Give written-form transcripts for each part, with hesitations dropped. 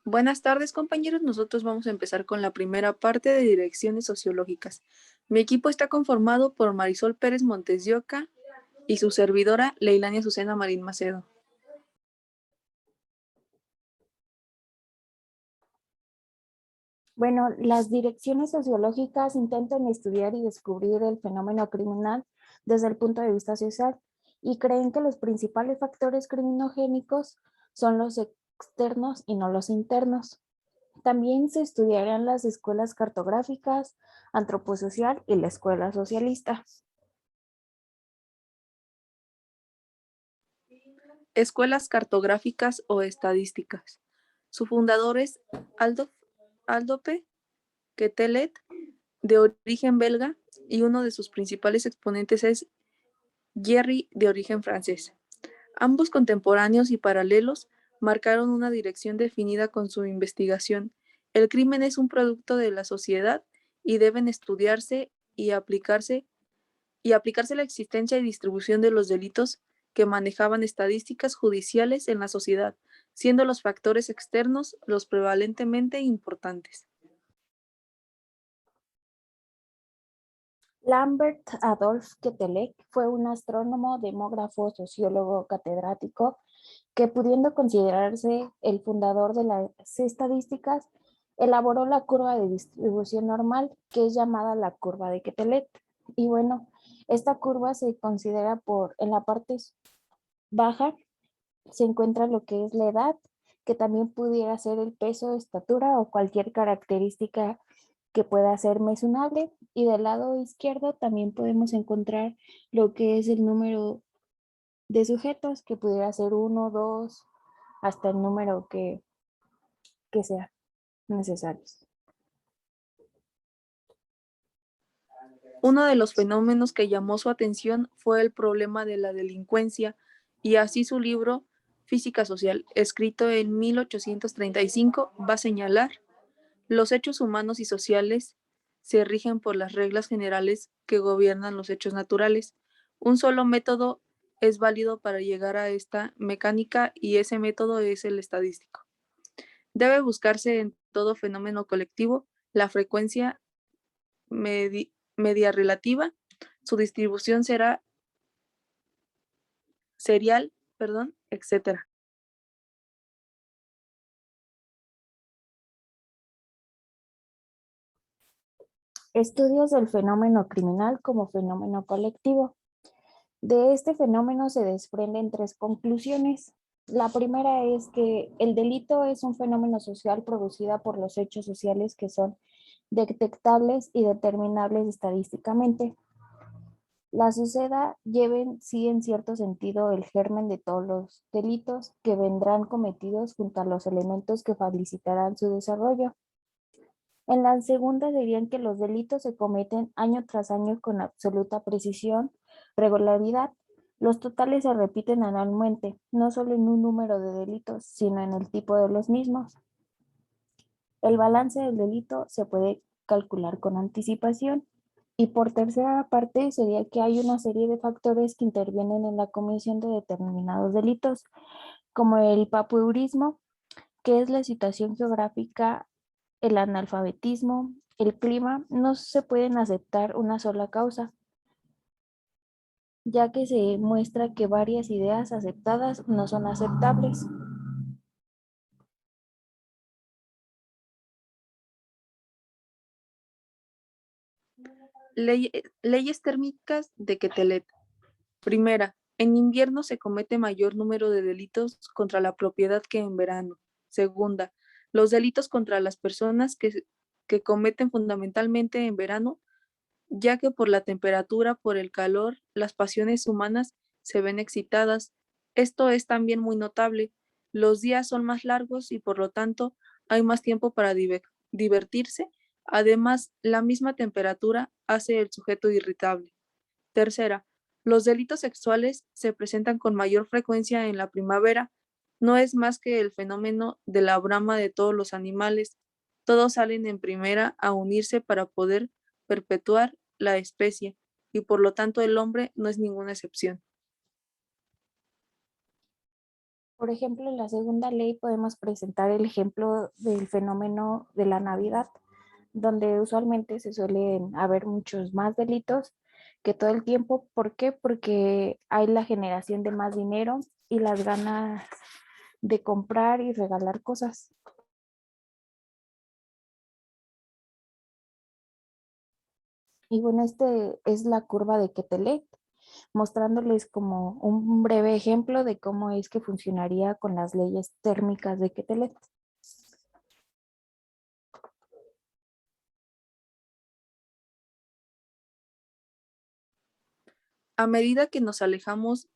Buenas tardes, compañeros. Nosotros vamos a empezar con la primera parte de direcciones sociológicas. Mi equipo está conformado por Marisol Pérez Montes de Oca y su servidora Leilania Azucena Marín Macedo. Bueno, las direcciones sociológicas intentan estudiar y descubrir el fenómeno criminal desde el punto de vista social y creen que los principales factores criminogénicos son los externos y no los internos. También se estudiarán las escuelas cartográficas, antroposocial y la escuela socialista. Escuelas cartográficas o estadísticas. Su fundador es Aldope Quetelet, de origen belga, y uno de sus principales exponentes es Jerry, de origen francés. Ambos contemporáneos y paralelos marcaron una dirección definida con su investigación. El crimen es un producto de la sociedad y deben estudiarse y aplicarse la existencia y distribución de los delitos que manejaban estadísticas judiciales en la sociedad, siendo los factores externos los prevalentemente importantes. Lambert Adolph Quetelet fue un astrónomo, demógrafo, sociólogo, catedrático que, pudiendo considerarse el fundador de las estadísticas, elaboró la curva de distribución normal, que es llamada la curva de Quetelet. Y bueno, esta curva se considera en la parte baja se encuentra lo que es la edad, que también pudiera ser el peso, estatura o cualquier característica que pueda ser mencionable. Y del lado izquierdo también podemos encontrar lo que es el número de sujetos, que pudiera ser uno, dos, hasta el número que sea necesario. Uno de los fenómenos que llamó su atención fue el problema de la delincuencia, y así su libro Física Social, escrito en 1835, va a señalar: los hechos humanos y sociales se rigen por las reglas generales que gobiernan los hechos naturales. Un solo método es válido para llegar a esta mecánica, y ese método es el estadístico. Debe buscarse en todo fenómeno colectivo la frecuencia media relativa. Su distribución será serial, etcétera. Estudios del fenómeno criminal como fenómeno colectivo. De este fenómeno se desprenden tres conclusiones. La primera es que el delito es un fenómeno social producido por los hechos sociales que son detectables y determinables estadísticamente. La sociedad lleven, sí, en cierto sentido, el germen de todos los delitos que vendrán cometidos junto a los elementos que facilitarán su desarrollo. En la segunda dirían que los delitos se cometen año tras año con absoluta precisión, regularidad. Los totales se repiten anualmente, no solo en un número de delitos, sino en el tipo de los mismos. El balance del delito se puede calcular con anticipación. Y por tercera parte sería que hay una serie de factores que intervienen en la comisión de determinados delitos, como el papeurismo, que es la situación geográfica, el analfabetismo, el clima. No se pueden aceptar una sola causa, ya que se muestra que varias ideas aceptadas no son aceptables. Leyes térmicas de Quetelet. Primera, en invierno se comete mayor número de delitos contra la propiedad que en verano. Segunda, los delitos contra las personas que cometen fundamentalmente en verano, ya que por la temperatura, por el calor, las pasiones humanas se ven excitadas. Esto es también muy notable. Los días son más largos y por lo tanto hay más tiempo para divertirse. Además, la misma temperatura hace el sujeto irritable. Tercera, los delitos sexuales se presentan con mayor frecuencia en la primavera. No es más que el fenómeno de la brama de todos los animales. Todos salen en primera a unirse para poder perpetuar la especie, y por lo tanto el hombre no es ninguna excepción. Por ejemplo, en la segunda ley podemos presentar el ejemplo del fenómeno de la Navidad, donde usualmente se suelen haber muchos más delitos que todo el tiempo. ¿Por qué? Porque hay la generación de más dinero y las ganas de comprar y regalar cosas. Y bueno, este es la curva de Quetelet, mostrándoles como un breve ejemplo de cómo es que funcionaría con las leyes térmicas de Quetelet. A medida que nos alejamos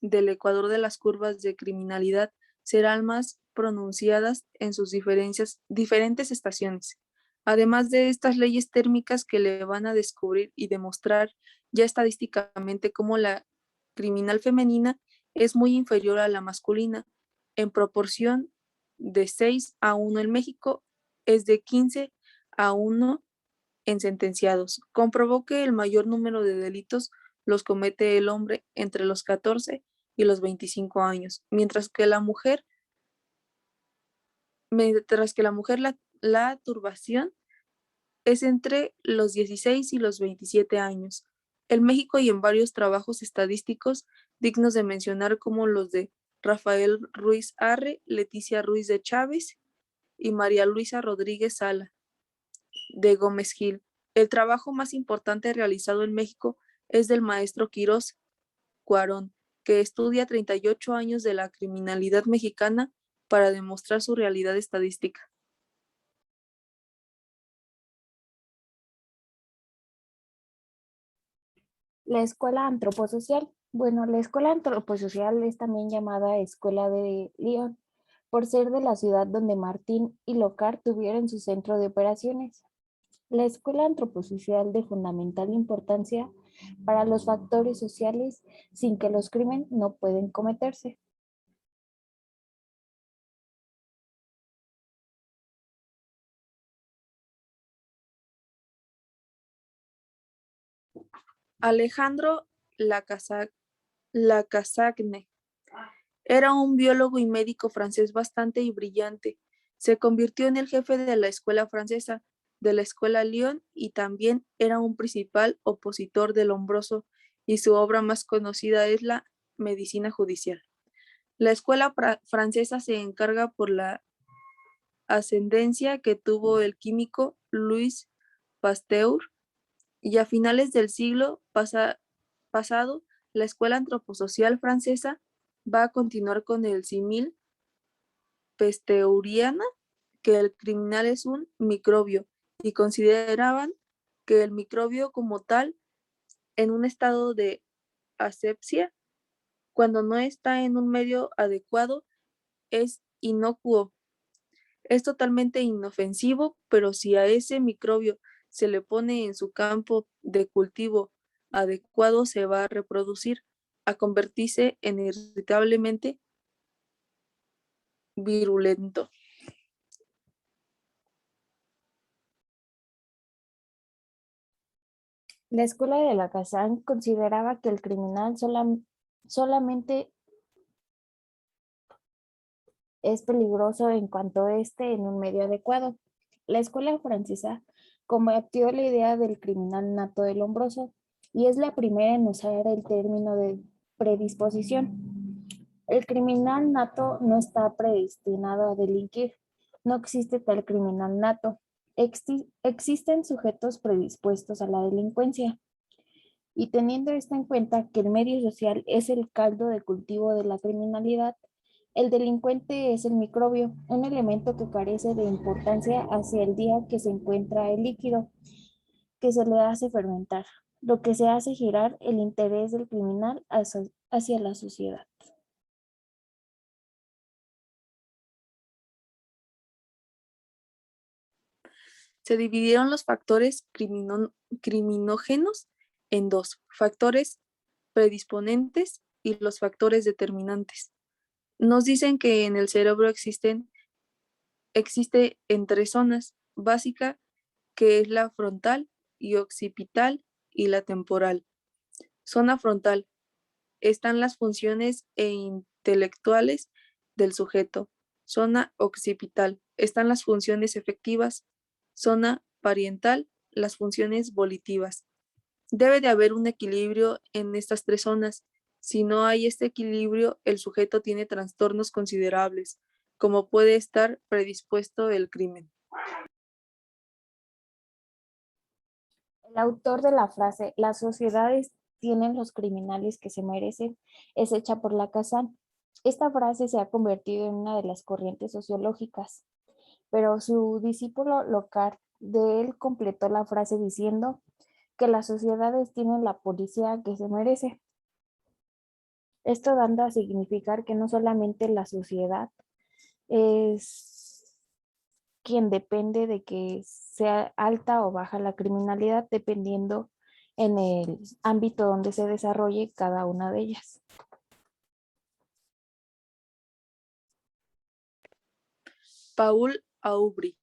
del ecuador de las curvas de criminalidad, serán más pronunciadas en sus diferentes estaciones. Además de estas leyes térmicas que le van a descubrir y demostrar ya estadísticamente cómo la criminal femenina es muy inferior a la masculina, en proporción de 6-1 en México, es de 15-1 en sentenciados. Comprobó que el mayor número de delitos los comete el hombre entre los 14 y los 25 años, mientras que la mujer la turbación es entre los 16 y los 27 años. En México y en varios trabajos estadísticos dignos de mencionar como los de Rafael Ruiz Arre, Leticia Ruiz de Chávez y María Luisa Rodríguez Sala de Gómez Gil. El trabajo más importante realizado en México es del maestro Quirós Cuarón, que estudia 38 años de la criminalidad mexicana para demostrar su realidad estadística. La escuela antroposocial. Bueno, la escuela antroposocial es también llamada Escuela de Lyon, por ser de la ciudad donde Martín y Locard tuvieron su centro de operaciones. La escuela antroposocial de fundamental importancia para los factores sociales sin que los crímenes no pueden cometerse. Alejandro Lacasagne era un biólogo y médico francés bastante y brillante. Se convirtió en el jefe de la escuela francesa, de la escuela Lyon, y también era un principal opositor del Lombroso, y su obra más conocida es la Medicina Judicial. La escuela francesa se encarga por la ascendencia que tuvo el químico Louis Pasteur, y a finales del siglo pasado, la escuela antroposocial francesa va a continuar con el símil pasteuriana, que el criminal es un microbio, y consideraban que el microbio como tal, en un estado de asepsia, cuando no está en un medio adecuado, es inocuo. Es totalmente inofensivo, pero si a ese microbio se le pone en su campo de cultivo adecuado, se va a reproducir, a convertirse en irritablemente virulento. La escuela de la Kazán consideraba que el criminal solamente es peligroso en cuanto esté en un medio adecuado. La escuela francesa combatió la idea del criminal nato del hombroso y es la primera en usar el término de predisposición. El criminal nato no está predestinado a delinquir. No existe tal criminal nato. Existen sujetos predispuestos a la delincuencia. Y teniendo esto en cuenta que el medio social es el caldo de cultivo de la criminalidad, el delincuente es el microbio, un elemento que carece de importancia hacia el día que se encuentra el líquido, que se le hace fermentar, lo que se hace girar el interés del criminal hacia la sociedad. Se dividieron los factores criminógenos en dos: factores predisponentes y los factores determinantes. Nos dicen que en el cerebro existe en tres zonas: básica, que es la frontal, y occipital y la temporal. Zona frontal: están las funciones e intelectuales del sujeto. Zona occipital están las funciones efectivas. Zona parietal, las funciones volitivas. Debe de haber un equilibrio en estas tres zonas. Si no hay este equilibrio, el sujeto tiene trastornos considerables, como puede estar predispuesto el crimen. El autor de la frase "las sociedades tienen los criminales que se merecen" es hecha por Lacazán. Esta frase se ha convertido en una de las corrientes sociológicas, pero su discípulo Locard de él completó la frase diciendo que las sociedades tienen la policía que se merece. Esto dando a significar que no solamente la sociedad es quien depende de que sea alta o baja la criminalidad, dependiendo en el ámbito donde se desarrolle cada una de ellas. Paul Aubry,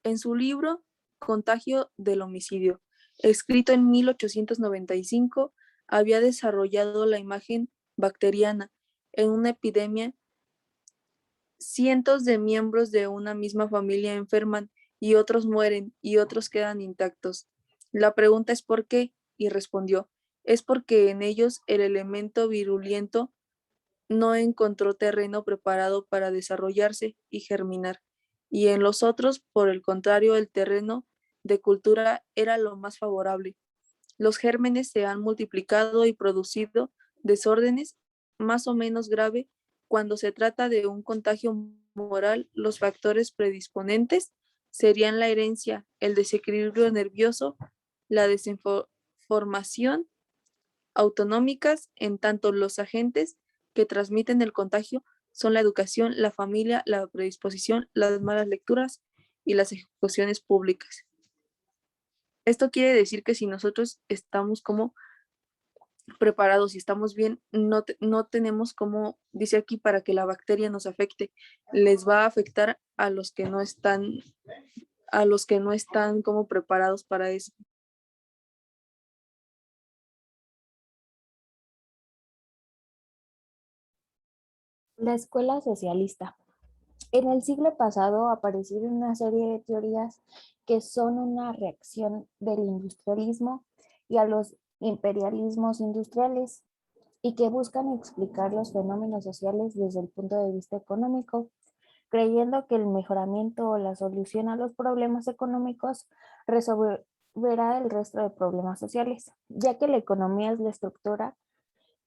en su libro Contagio del homicidio, escrito en 1895, había desarrollado la imagen bacteriana en una epidemia. Cientos de miembros de una misma familia enferman y otros mueren y otros quedan intactos. La pregunta es ¿por qué? Y respondió, es porque en ellos el elemento virulento no encontró terreno preparado para desarrollarse y germinar, y en los otros, por el contrario, el terreno de cultura era lo más favorable. Los gérmenes se han multiplicado y producido desórdenes más o menos grave. Cuando se trata de un contagio moral, los factores predisponentes serían la herencia, el desequilibrio nervioso, la desinformación autonómicas, en tanto los agentes que transmiten el contagio son la educación, la familia, la predisposición, las malas lecturas y las ejecuciones públicas. Esto quiere decir que si nosotros estamos como preparados y estamos bien, no tenemos como, dice aquí, para que la bacteria nos afecte, les va a afectar a los que no están como preparados para eso. La escuela socialista. En el siglo pasado aparecieron una serie de teorías que son una reacción del industrialismo y a los imperialismos industriales y que buscan explicar los fenómenos sociales desde el punto de vista económico, creyendo que el mejoramiento o la solución a los problemas económicos resolverá el resto de problemas sociales, ya que la economía es la estructura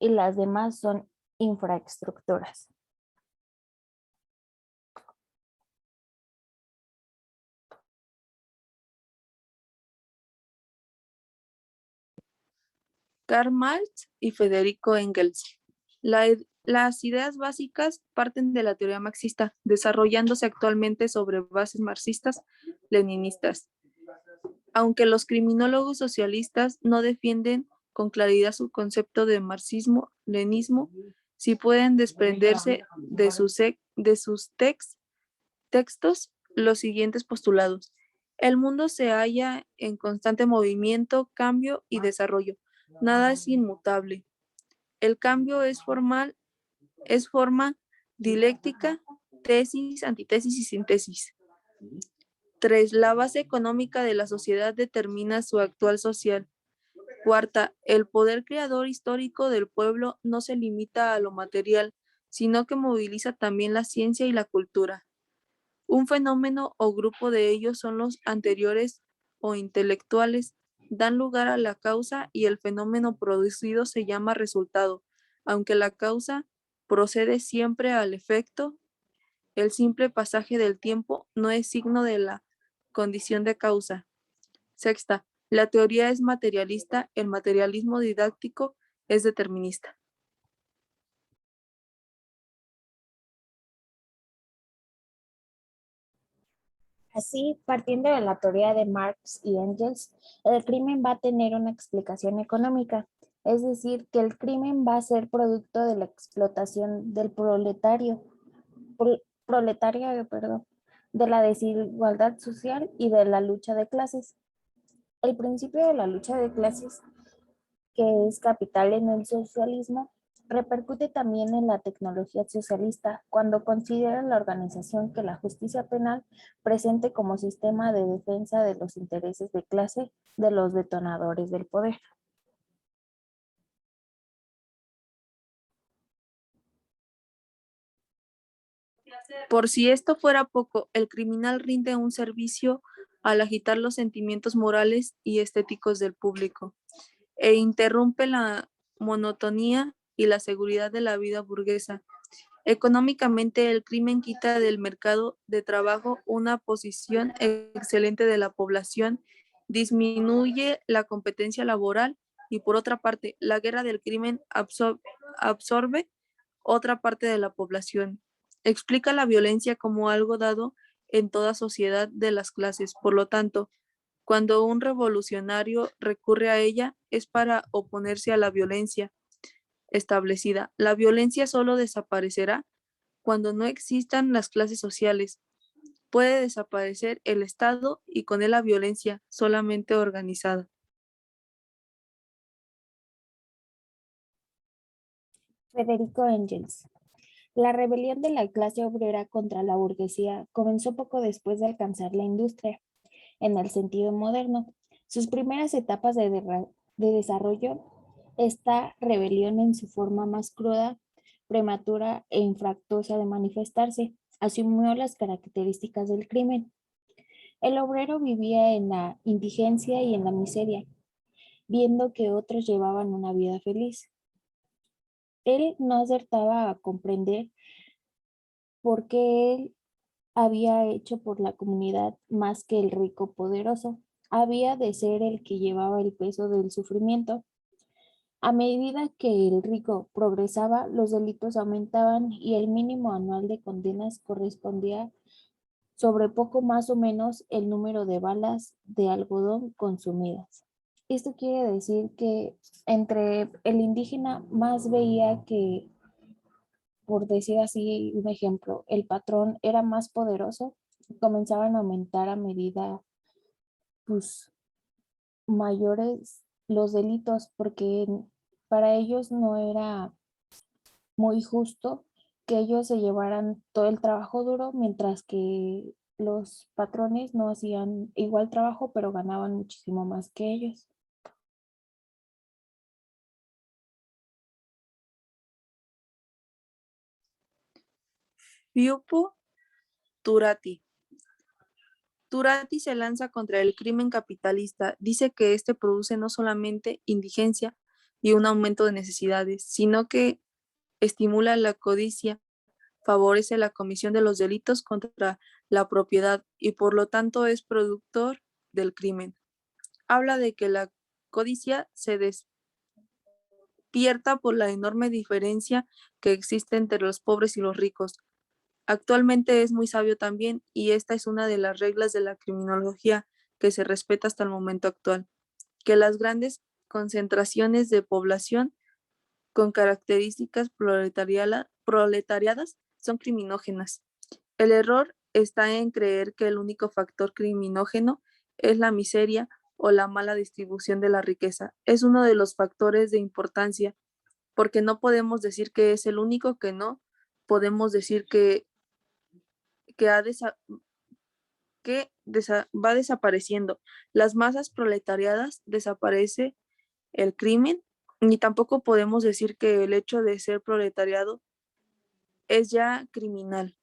y las demás son infraestructuras. Karl Marx y Federico Engels. Las ideas básicas parten de la teoría marxista, desarrollándose actualmente sobre bases marxistas-leninistas. Aunque los criminólogos socialistas no defienden con claridad su concepto de marxismo-leninismo, sí pueden desprenderse de sus textos los siguientes postulados. El mundo se halla en constante movimiento, cambio y desarrollo. Nada es inmutable. El cambio es forma dialéctica, tesis, antítesis y síntesis. 3. La base económica de la sociedad determina su actual social. 4. El poder creador histórico del pueblo no se limita a lo material, sino que moviliza también la ciencia y la cultura. Un fenómeno o grupo de ellos son los anteriores o intelectuales, dan lugar a la causa y el fenómeno producido se llama resultado. Aunque la causa procede siempre al efecto, el simple pasaje del tiempo no es signo de la condición de causa. 6. La teoría es materialista, el materialismo didáctico es determinista. Así, partiendo de la teoría de Marx y Engels, el crimen va a tener una explicación económica, es decir, que el crimen va a ser producto de la explotación del proletario, de la desigualdad social y de la lucha de clases. El principio de la lucha de clases, que es capital en el socialismo, Repercute también en la tecnología socialista cuando considera la organización que la justicia penal presente como sistema de defensa de los intereses de clase de los detonadores del poder. Por si esto fuera poco, el criminal rinde un servicio al agitar los sentimientos morales y estéticos del público e interrumpe la monotonía y la seguridad de la vida burguesa. Económicamente, el crimen quita del mercado de trabajo una posición excelente de la población, disminuye la competencia laboral y, por otra parte, la guerra del crimen absorbe otra parte de la población. Explica la violencia como algo dado en toda sociedad de las clases. Por lo tanto, cuando un revolucionario recurre a ella es para oponerse a la violencia establecida. La violencia solo desaparecerá cuando no existan las clases sociales. Puede desaparecer el Estado y con él la violencia solamente organizada. Federico Engels. La rebelión de la clase obrera contra la burguesía comenzó poco después de alcanzar la industria, en el sentido moderno. Sus primeras etapas de desarrollo, esta rebelión en su forma más cruda, prematura e infractuosa de manifestarse, asumió las características del crimen. El obrero vivía en la indigencia y en la miseria, viendo que otros llevaban una vida feliz. Él no acertaba a comprender por qué él había hecho por la comunidad más que el rico poderoso. Había de ser el que llevaba el peso del sufrimiento. A medida que el rico progresaba, los delitos aumentaban y el mínimo anual de condenas correspondía sobre poco más o menos el número de balas de algodón consumidas. Esto quiere decir que entre el indígena más veía que, por decir así un ejemplo, el patrón era más poderoso, comenzaban a aumentar a medida pues, mayores los delitos, porque para ellos no era muy justo que ellos se llevaran todo el trabajo duro, mientras que los patrones no hacían igual trabajo, pero ganaban muchísimo más que ellos. Piupo Turati. Turati se lanza contra el crimen capitalista. Dice que este produce no solamente indigencia y un aumento de necesidades, sino que estimula la codicia, favorece la comisión de los delitos contra la propiedad y por lo tanto es productor del crimen. Habla de que la codicia se despierta por la enorme diferencia que existe entre los pobres y los ricos. Actualmente es muy sabio también y esta es una de las reglas de la criminología que se respeta hasta el momento actual, que las grandes concentraciones de población con características proletariadas son criminógenas. El error está en creer que el único factor criminógeno es la miseria o la mala distribución de la riqueza. Es uno de los factores de importancia, porque no podemos decir que es el único que no, podemos decir que, ha desa- va desapareciendo. Las masas proletariadas desaparece el crimen, ni tampoco podemos decir que el hecho de ser proletariado es ya criminal.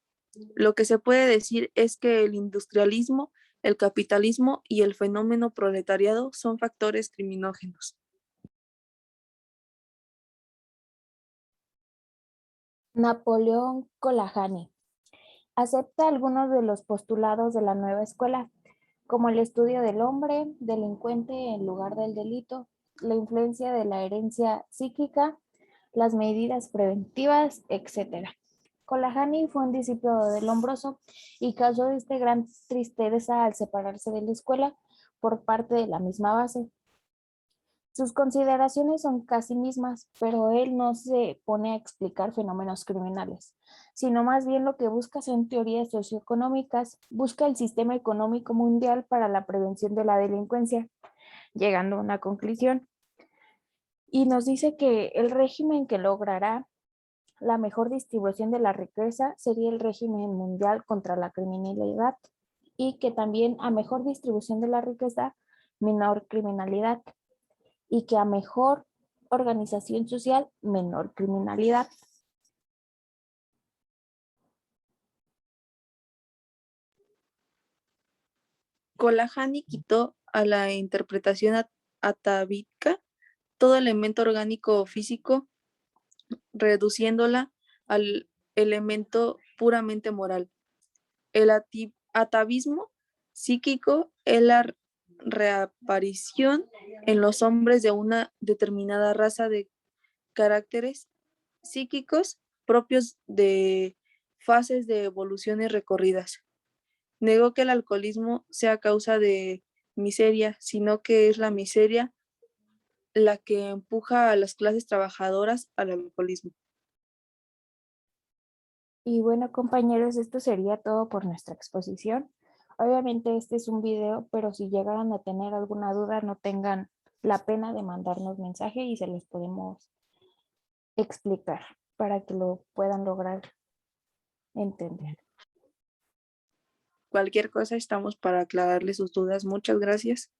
Lo que se puede decir es que el industrialismo, el capitalismo y el fenómeno proletariado son factores criminógenos. Napoleón Colajani acepta algunos de los postulados de la nueva escuela, como el estudio del hombre, delincuente en lugar del delito, la influencia de la herencia psíquica, las medidas preventivas, etc. Colajani fue un discípulo de Lombroso y causó este gran tristeza al separarse de la escuela por parte de la misma base. Sus consideraciones son casi mismas, pero él no se pone a explicar fenómenos criminales, sino más bien lo que busca son teorías socioeconómicas, busca el sistema económico mundial para la prevención de la delincuencia, llegando a una conclusión. Y nos dice que el régimen que logrará la mejor distribución de la riqueza sería el régimen mundial contra la criminalidad y que también a mejor distribución de la riqueza, menor criminalidad y que a mejor organización social, menor criminalidad. Colahani quitó a la interpretación atavítica todo elemento orgánico o físico, reduciéndola al elemento puramente moral. El atavismo psíquico es la reaparición en los hombres de una determinada raza de caracteres psíquicos propios de fases de evoluciones recorridas. Negó que el alcoholismo sea causa de miseria, sino que es la miseria la que empuja a las clases trabajadoras al alcoholismo. Y bueno, compañeros, esto sería todo por nuestra exposición. Obviamente este es un video, pero si llegaran a tener alguna duda, no tengan la pena de mandarnos mensaje y se los podemos explicar para que lo puedan lograr entender. Cualquier cosa estamos para aclararle sus dudas. Muchas gracias.